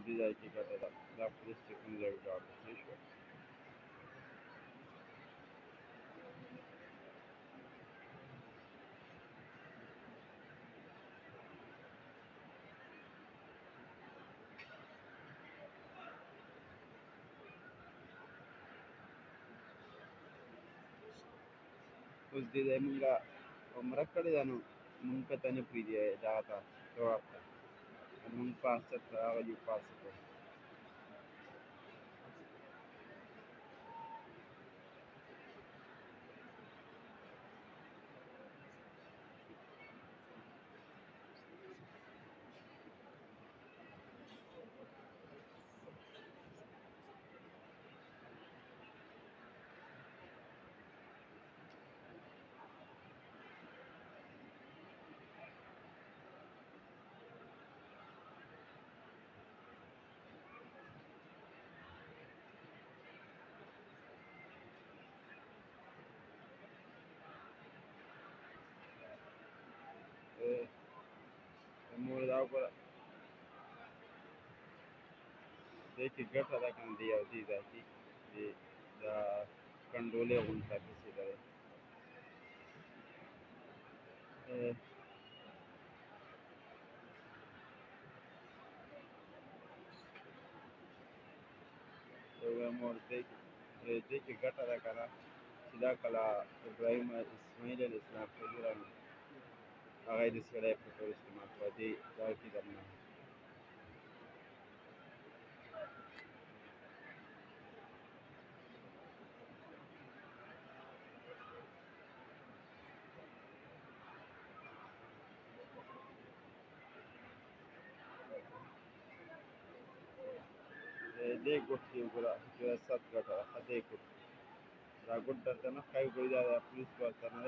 دې ځای کې ګټه ده دا پولیس چې کوم ځای ولاړ پوه شوه. اوس دې ځای مونږه عمره کړې ده نو مونږ ته نه پرېږدي دغه ته جواب ته مونږ پاس ته راغلي پاس ته مور دا وګوره دې کې ګټه ده که نه دی او دې ځای کې دا کنډولې غونډه پسې ده مور دې کې ګټه ده که نه چې دا کله ابراهیم اسماعیل علیه السلام ښځې راغلې هغه یې د سړی په توګه استعمال کړه دې دا کې درنه دې ګوټ کې وګوره چې سخت ګټه ده ښه دې ګوټ دا ګوټ درته نه ښایي ګوي دا د پولیس ورته نه